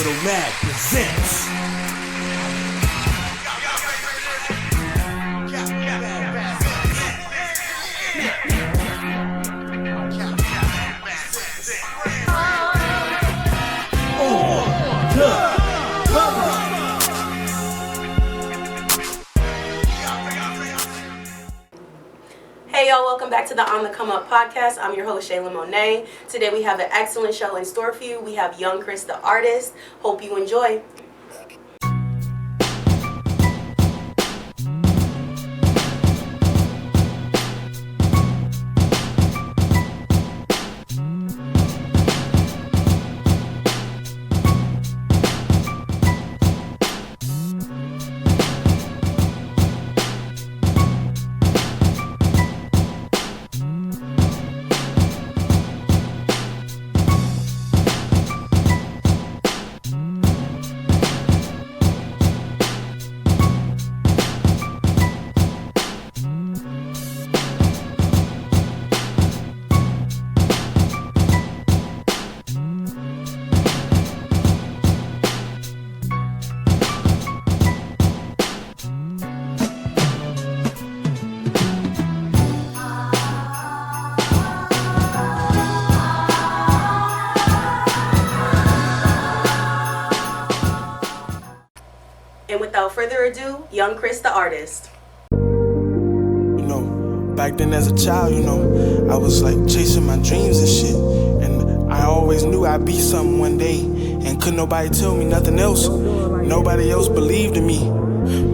Kapital Mag presents. Hey y'all, welcome back to the On the Come Up podcast. I'm your host, Shealyn Monet. Today we have an excellent show in store for you. We have Young Chris the artist. Hope you enjoy. And without further ado, Young Chris the artist. You know, back then as a child, I was like chasing my dreams and shit. And I always knew I'd be something one day. And couldn't nobody tell me nothing else. Nobody else believed in me.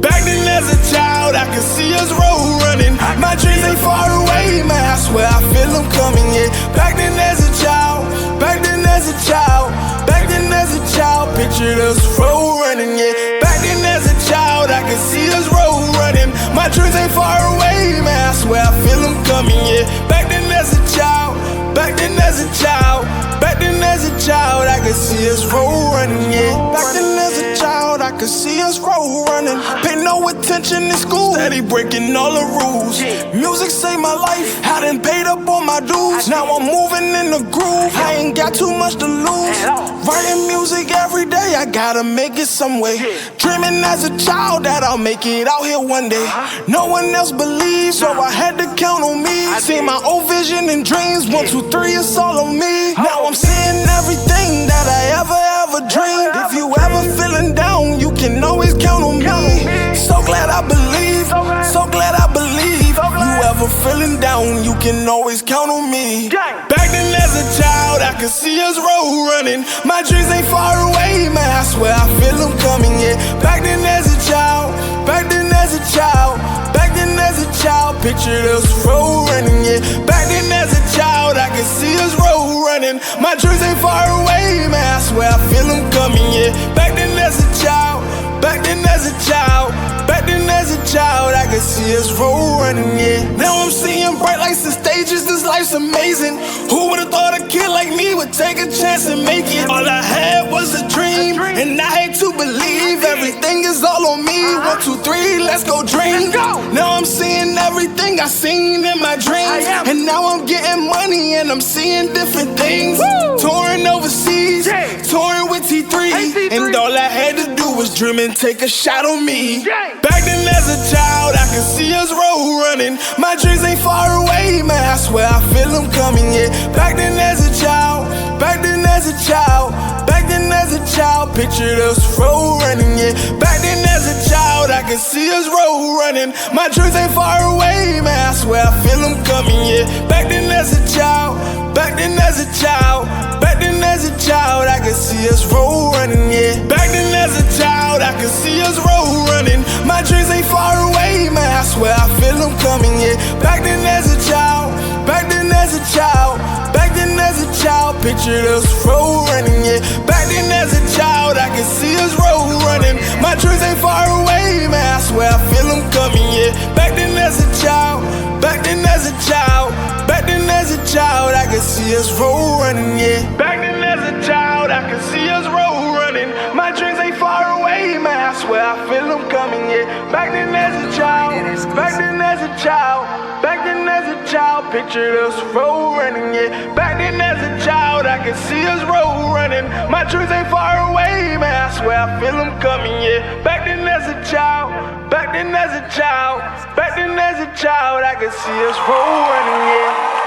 Back then as a child, I could see us road running. My dreams ain't far away, man, I swear I feel them coming, yeah. Back then as a child, back then as a child, back then as a child, pictured us road running, yeah. Back then as a child, I could see us road running. My dreams ain't far away, man, I swear I feel them coming, yeah. Back then as a child, back then as a child, back then as a child, I could see us road running, yeah. Back then as a child, I could see us road running. Pay no attention in school, steady breaking all the rules. Music saved my life, I done paid up on my dues. Now I'm moving in the groove, I ain't got too much to lose. Writing music every day, I gotta make it some way. Dreaming as a child that I'll make it out here one day. No one else believed, so I had to count on me. See my old vision and dreams, 1, 2, 3, it's all on me. Now I'm seeing everything that I ever dreamed. If you ever feeling down, you can always count on me. So glad I believe, so glad I believe. You ever feeling down, you can always count on me. Back then as a child, I could see us road running. My dreams ain't far away, man, I swear I feel them coming, yeah. Back then as a child, back then as a child, back then as a child, pictured us road running, yeah. Back then as a child, I could see us road running. My dreams ain't far away, man, I swear I feel them coming, yeah. Back then as a child, back then as a child, back then as a child, I could see us road running, yeah. Now I'm seeing bright lights and stages, this life's amazing. Who would've thought a kid like me would take a chance and make it? All I had was a dream, and I had to believe everything is all on me. 1, 2, 3, let's go dream. Now I'm seeing everything I seen in my dreams, and now I'm getting money and I'm seeing different things. Touring overseas, touring with T3, and all I had to do was dream and take a shot on me. Back then as a child, I could see us road running. My dreams ain't far away, man, I swear I feel them coming, yeah. Back then as a child, back then as a child, back then as a child, pictured us road running, yeah. Back then as a child, I could see us road running. My dreams ain't far away, man, I swear I feel them coming, yeah. Back then as a child, back then as a child, back then as a child, I could see us road running, yeah. Back then as a child, I could see us road running. My dreams ain't far away, man, I swear I feel them coming, yeah. Back then as a child, back then as a child, back then as a child, pictured us road running, yeah. Back then as a child, I could see us road running. My dreams ain't far away, man, I swear I feel them coming, yeah. Back then as a child, back then as a child, back then as a child, I could see us road running, yeah. Back then as a child, I could see us road running. My dreams ain't far away, man, I swear I feel them coming, yeah. Back then as a child, back then as a child, back then as a child, pictured us road running, yeah. Back then as a child, I could see us road running. running. My dreams ain't far away, man. I swear I feel them coming, yeah. Back then as a child, back then as a child, back then as a child, I could see us rolling, yeah.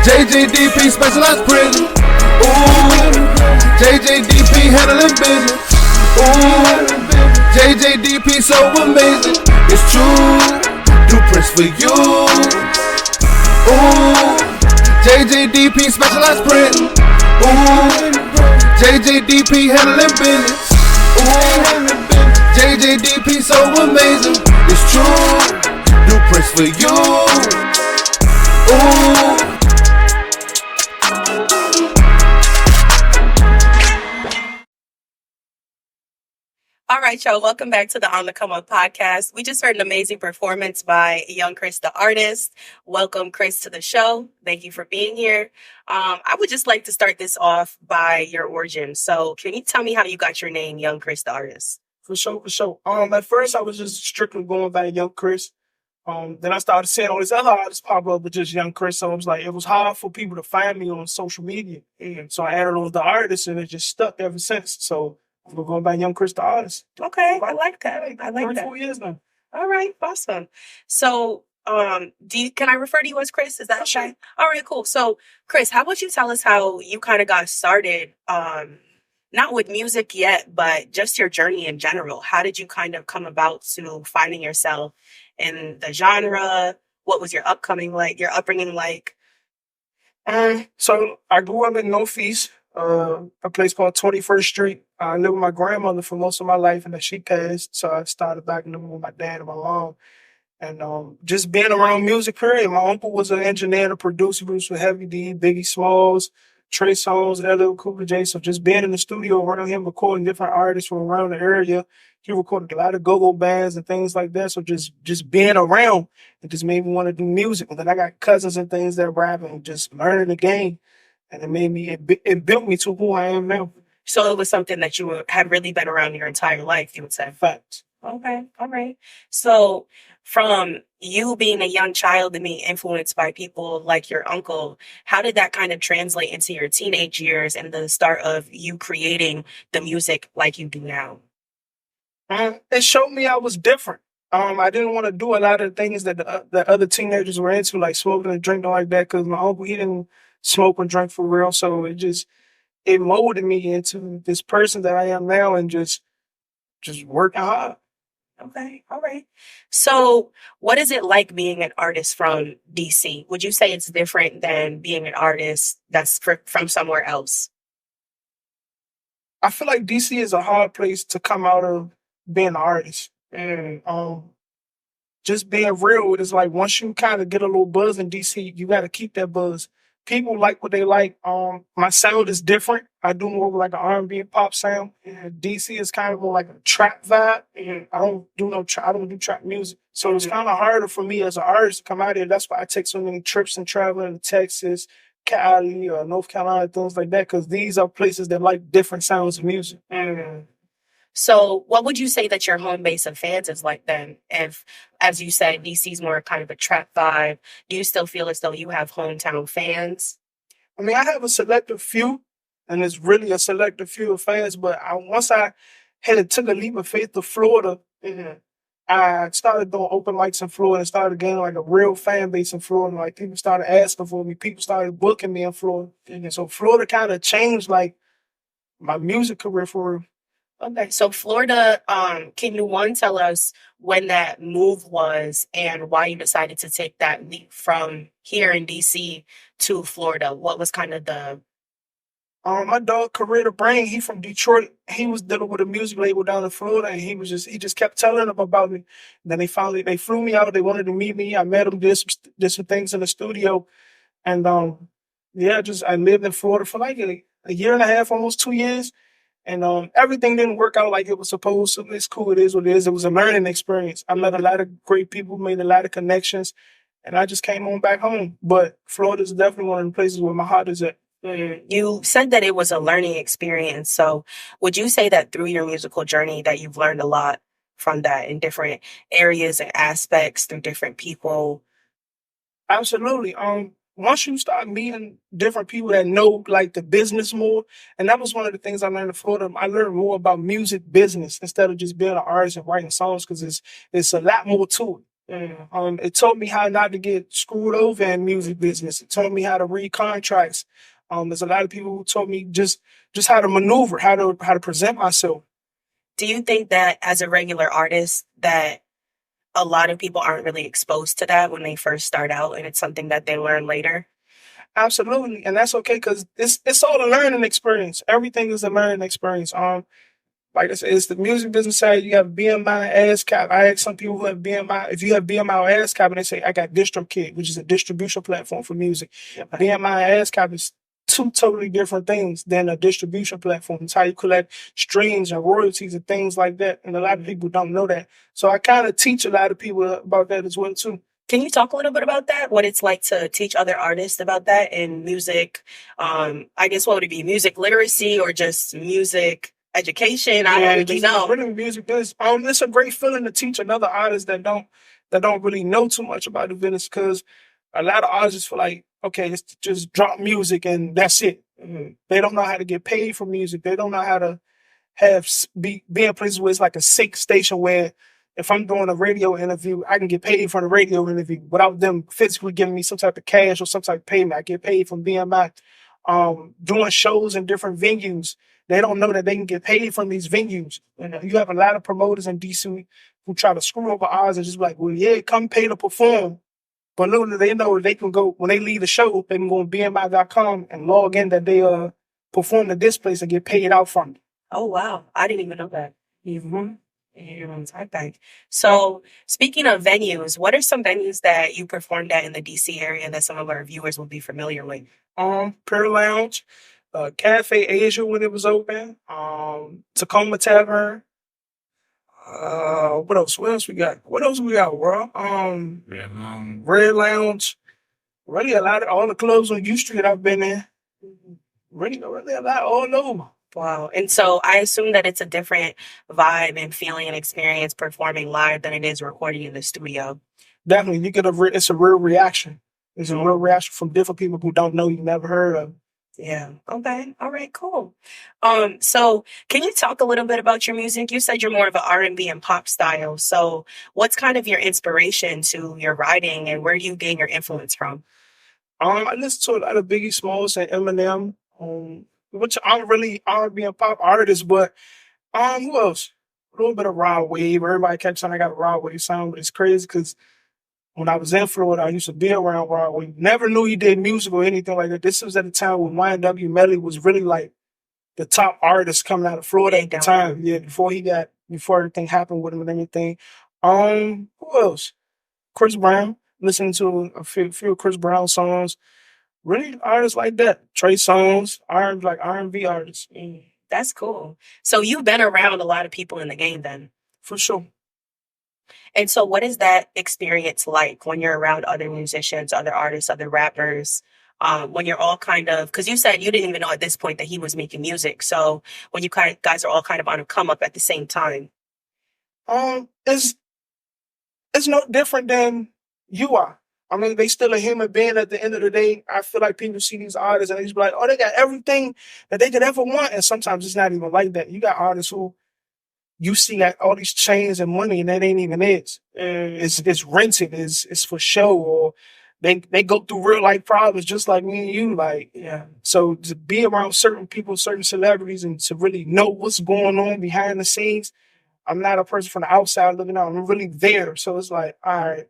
JJDP specialized prison. Ooh, JJDP handling business. Ooh, JJDP so amazing. It's true. Do press for you. Ooh, JJDP specialized prison. Ooh, JJDP handling business. Ooh, JJDP so amazing. It's true. Do press for you. Ooh. All right, y'all. Welcome back to the On the Come Up podcast. We just heard an amazing performance by young Chris, the artist. Welcome, Chris, to the show. Thank you for being here. I would just like to start this off by your origin. So can you tell me how you got your name, young Chris, the artist? For sure, for sure. At first I was just strictly going by young Chris. Then I started seeing all these other artists pop up with just young Chris. So it was like, it was hard for people to find me on social media. And so I added on the artist and it just stuck ever since. So we're going by young Chris, the artist. Okay, I like that. I like 34 that. years now. All right, awesome. So, can I refer to you as Chris? Is that okay? Sure. All right, cool. So, Chris, how about you tell us how you kind of got started? Not with music yet, but just your journey in general. How did you kind of come about to finding yourself in the genre? What was your upbringing like? So I grew up in Northeast, a place called 21st Street. I lived with my grandmother for most of my life, and then she passed. So I started back living with my dad and my mom. And just being around music, period. My uncle was an engineer and a producer. He was with Heavy D, Biggie Smalls, Trey Songz, LL Cool J. So just being in the studio around him, recording different artists from around the area. He recorded a lot of go-go bands and things like that. So just being around, it just made me want to do music. And then I got cousins and things that rap and just learning the game. And it built me to who I am now. So it was something that you had really been around your entire life, you would say? Facts. Okay, all right. So from you being a young child and being influenced by people like your uncle, how did that kind of translate into your teenage years and the start of you creating the music like you do now? It showed me I was different. I didn't want to do a lot of things that that other teenagers were into, like smoking and drinking like that, because my uncle, he didn't smoke and drink for real. So it molded me into this person that I am now, and just working hard. Okay, all right. So what is it like being an artist from DC? Would you say it's different than being an artist that's from somewhere else? I feel like DC is a hard place to come out of being an artist. And just being real, it's like once you kind of get a little buzz in DC, you got to keep that buzz. People like what they like. My sound is different. I do more of like an R&B and pop sound. And DC is kind of more like a trap vibe. And I don't do trap music. So it's kind of harder for me as an artist to come out here. That's why I take so many trips and traveling to Texas, Cali, or North Carolina, things like that, because these are places that like different sounds of music. So what would you say that your home base of fans is like then? If, as you said, DC's more kind of a trap vibe, do you still feel as though you have hometown fans? I mean, I have a selective few, and it's really a selective few of fans, but once I took a leap of faith to Florida, I started doing open mics in Florida and started getting like a real fan base in Florida. Like people started asking for me, people started booking me in Florida. And so Florida kind of changed like my music career for real. Okay, so Florida, can you tell us when that move was and why you decided to take that leap from here in DC to Florida? What was kind of the... My dog, Karita Brain, he from Detroit. He was dealing with a music label down in Florida, and he just kept telling them about me. And then they flew me out. They wanted to meet me. I met them, did some things in the studio, and I lived in Florida for like a year and a half, almost 2 years. And everything didn't work out like it was supposed to. It's cool. It is what it is. It was a learning experience. I met a lot of great people, made a lot of connections, and I just came on back home. But Florida is definitely one of the places where my heart is at. You said that it was a learning experience. So would you say that through your musical journey that you've learned a lot from that in different areas and aspects through different people? Absolutely. Once you start meeting different people that know like the business more, and that was one of the things I learned in Florida. I learned more about music business instead of just being an artist and writing songs because it's a lot more to it. It taught me how not to get screwed over in music business. It taught me how to read contracts. There's a lot of people who taught me just how to maneuver, how to present myself. Do you think that as a regular artist that a lot of people aren't really exposed to that when they first start out and it's something that they learn later? Absolutely, and that's okay because it's all a learning experience. Everything is a learning experience. Like I said, it's the music business side. You have BMI, ASCAP. I ask some people who have BMI, if you have BMI or ASCAP, and they say, I got DistroKid, which is a distribution platform for music. BMI and ASCAP is two totally different things than a distribution platform. It's how you collect streams and royalties and things like that. And a lot of people don't know that. So I kind of teach a lot of people about that as well, too. Can you talk a little bit about that? What it's like to teach other artists about that in music? I guess what would it be? Music literacy or just music education? I don't really know. Really music business. It's a great feeling to teach another artist that don't really know too much about the business because a lot of artists feel like, okay, it's just drop music and that's it. They don't know how to get paid for music. They don't know how to be in places where it's like a safe station where if I'm doing a radio interview, I can get paid for the radio interview without them physically giving me some type of cash or some type of payment. I get paid from BMI. Doing shows in different venues. They don't know that they can get paid from these venues. And you have a lot of promoters in DC who try to screw over ours and just be like, well, yeah, come pay to perform. But little do they know they can go, when they leave the show, they can go on BMI.com and log in that they performed at this place and get paid out from it. Oh, wow. I didn't even know that. I think. So speaking of venues, what are some venues that you performed at in the DC area that some of our viewers will be familiar with? Pear Lounge, Cafe Asia when it was open, Tacoma Tavern. What else? What else we got? Bro? Red Lounge. Really a lot of all the clubs on U Street I've been in. Really a lot all over. Wow. And so I assume that it's a different vibe and feeling and experience performing live than it is recording in the studio. Definitely. You get it's a real reaction. It's a real reaction from different people who don't know you never heard of. Yeah. Okay. All right, cool. So can you talk a little bit about your music? You said you're more of an R&B and pop style. So what's kind of your inspiration to your writing and where do you gain your influence from? I listen to a lot of Biggie Smalls and Eminem. Which I'm really R&B and pop artist, but who else? A little bit of Rod Wave. Everybody kept saying I got a Rod Wave sound, but it's crazy because when I was in Florida, I used to be around Rod Wave. Never knew he did music or anything like that. This was at the time when YNW Melly was really like the top artist coming out of Florida at the time. Yeah, before everything happened with him and everything. Who else? Chris Brown. Listening to a few Chris Brown songs. Really artists like that. Trey Songz, R&B artists. That's cool. So you've been around a lot of people in the game then? For sure. And so what is that experience like when you're around other musicians, other artists, other rappers, when you're all kind of, because you said you didn't even know at this point that he was making music. So when you guys are all kind of on a come up at the same time. It's no different than you are. I mean, they still a human being at the end of the day. I feel like people see these artists and they just be like, oh, they got everything that they could ever want. And sometimes it's not even like that. You got artists who you see like all these chains and money and that ain't even it. It's rented, it's for show, or they go through real life problems just like me and you. Like, yeah. So to be around certain people, certain celebrities, and to really know what's going on behind the scenes, I'm not a person from the outside looking out. I'm really there. So it's like, all right.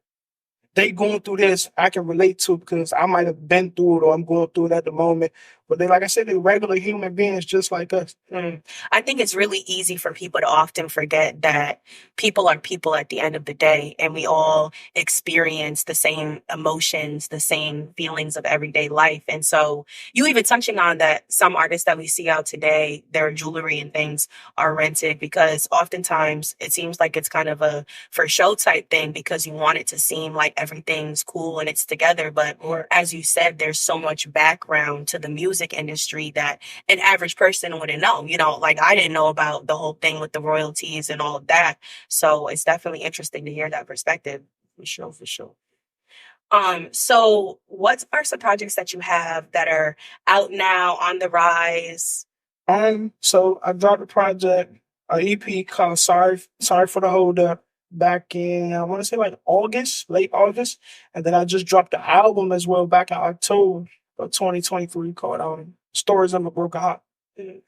They going through this, I can relate to because I might have been through it or I'm going through it at the moment. But they, like I said, they're regular human beings just like us. I think it's really easy for people to often forget that people are people at the end of the day, and we all experience the same emotions, the same feelings of everyday life. And so, you even touching on that, some artists that we see out today, their jewelry and things are rented because oftentimes it seems like it's kind of a for show type thing because you want it to seem like everything's cool and it's together. But as you said, there's so much background to the music industry that an average person wouldn't know. Like I didn't know about the whole thing with the royalties and all of that. So it's definitely interesting to hear that perspective. For sure, for sure. So what are some projects that you have that are out now on the rise? So I dropped a project, an EP called Sorry for the Hold Up back in, I want to say like August, late August. And then I just dropped the album as well back in October of 2023 called Stories of a Broken Heart.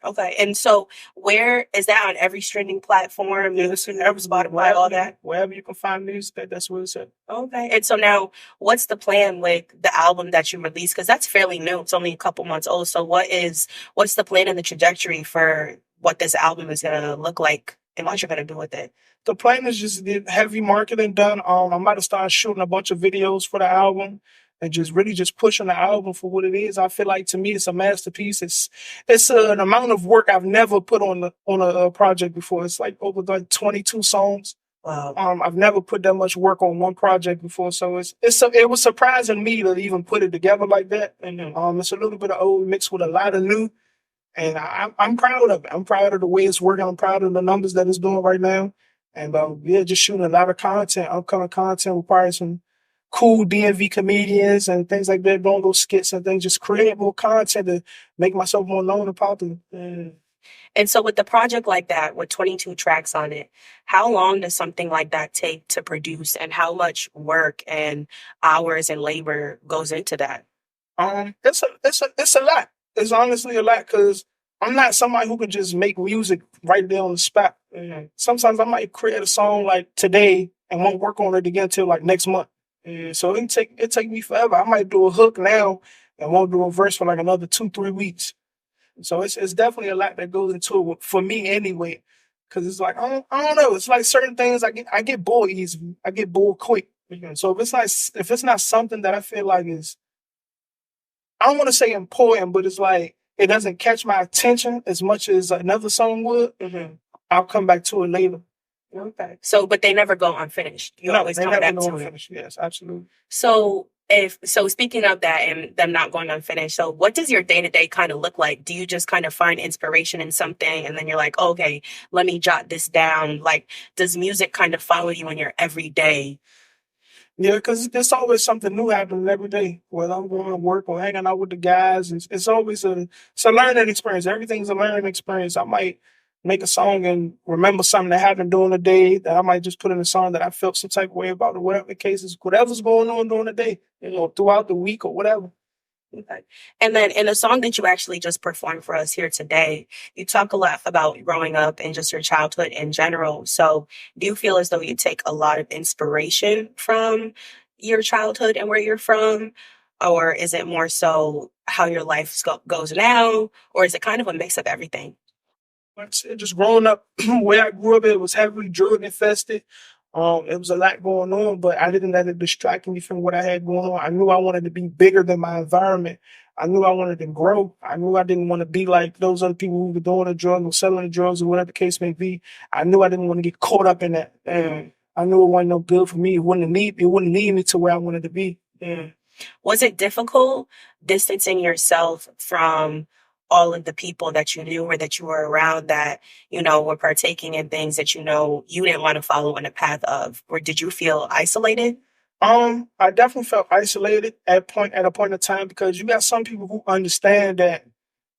Okay. And so where is that on every streaming platform? Yeah, it's in every Spotify, all that? Wherever you can find music, that's what it's at. Okay. And so now what's the plan with the album that you released? Because that's fairly new. It's only a couple months old. So what's the plan and the trajectory for what this album is going to look like and what you're going to do with it? The plan is just get heavy marketing done. I'm about to start shooting a bunch of videos for the album and just really just pushing the album for what it is. I feel like to me it's a masterpiece. It's an amount of work I've never put on a project before. It's like over like 22 songs. Wow. I've never put that much work on one project before, so it was surprising me to even put it together like that. And it's a little bit of old mixed with a lot of new, and I'm proud of it. I'm proud of the way it's working. I'm proud of the numbers that it's doing right now. And just shooting a lot of content, upcoming content, requires some cool DMV comedians and things like that, doing those skits and things, just creating more content to make myself more known and popular. And so with the project like that, with 22 tracks on it, how long does something like that take to produce and how much work and hours and labor goes into that? It's a lot. It's honestly a lot because I'm not somebody who can just make music right there on the spot. Sometimes I might create a song like today and won't work on it again until like next month. So it take me forever. I might do a hook now and won't do a verse for like another 2-3 weeks. So it's definitely a lot that goes into it for me anyway. Cause it's like I don't know. It's like certain things I get bored easy. I get bored quick. So if it's not something that I feel like is, I don't want to say important, but it's like it doesn't catch my attention as much as another song would, I'll come back to it later. Okay. So, but they never go unfinished. You always they come never back go to it. unfinished. Yes, absolutely. So speaking of that and them not going unfinished, so what does your day-to-day kind of look like? Do you just kind of find inspiration in something and then you're like, okay, let me jot this down? Like, does music kind of follow you in your everyday? Yeah, because there's always something new happening every day. Whether I'm going to work or hanging out with the guys, it's always a learning experience. Everything's a learning experience. I might make a song and remember something that happened during the day that I might just put in a song that I felt some type of way about, or whatever the case is, whatever's going on during the day, throughout the week or whatever. Okay. And then in the song that you actually just performed for us here today, you talk a lot about growing up and just your childhood in general. So do you feel as though you take a lot of inspiration from your childhood and where you're from? Or is it more so how your life goes now? Or is it kind of a mix of everything? Like I said, just growing up where I grew up, it was heavily drug infested. It was a lot going on, but I didn't let it distract me from what I had going on. I knew I wanted to be bigger than my environment. I knew I wanted to grow. I knew I didn't want to be like those other people who were doing the drugs or selling the drugs or whatever the case may be. I knew I didn't want to get caught up in that. And I knew it wasn't no good for me. It wouldn't lead me to where I wanted to be. Was it difficult distancing yourself from all of the people that you knew or that you were around that, were partaking in things that, you didn't want to follow in the path of? Or did you feel isolated? I definitely felt isolated at a point in time because you got some people who understand that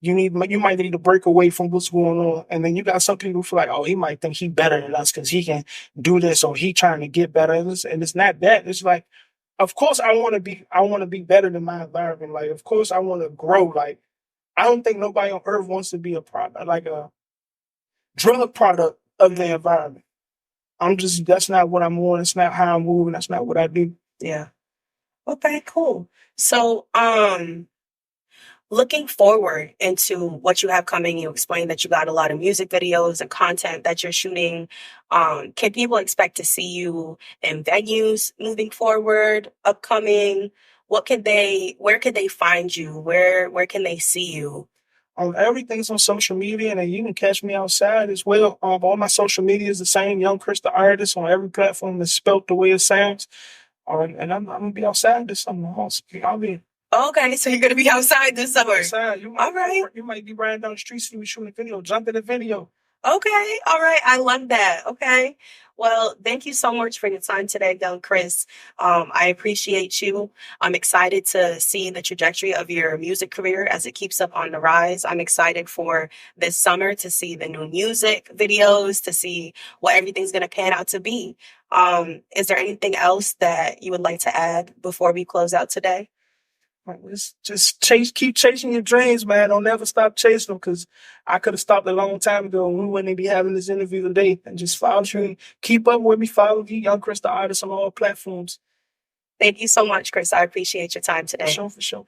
you might need to break away from what's going on. And then you got some people who feel like, oh, he might think he better than us because he can do this or he trying to get better. And it's not that. It's like, of course I want to be better than my environment. Like, of course I want to grow. Like, I don't think nobody on earth wants to be a product, like a drug product of the environment. That's not what I'm on. It's not how I'm moving. That's not what I do. Yeah. Okay, cool. So, looking forward into what you have coming, you explained that you got a lot of music videos and content that you're shooting. Can people expect to see you in venues moving forward, upcoming? Where can they find you? Where can they see you? Everything's on social media, and then you can catch me outside as well. All my social media is the same, Young Chris the Artist, on every platform that's spelt the way it sounds. And I'm gonna be outside this summer. I'll be Okay, so you're gonna be outside this summer. outside. All right. You might be riding down the street, see me shooting a video, jump in the video. Okay. All right. I love that. Okay. Well, thank you so much for your time today, Young Chris. I appreciate you. I'm excited to see the trajectory of your music career as it keeps up on the rise. I'm excited for this summer to see the new music videos, to see what everything's going to pan out to be. Is there anything else that you would like to add before we close out today? Like, let's just keep chasing your dreams, man. Don't never stop chasing them, because I could have stopped a long time ago, and we wouldn't be having this interview today. And just follow me. Keep up with me. Follow you, Young Chris the Artist, on all platforms. Thank you so much, Chris. I appreciate your time today. For sure.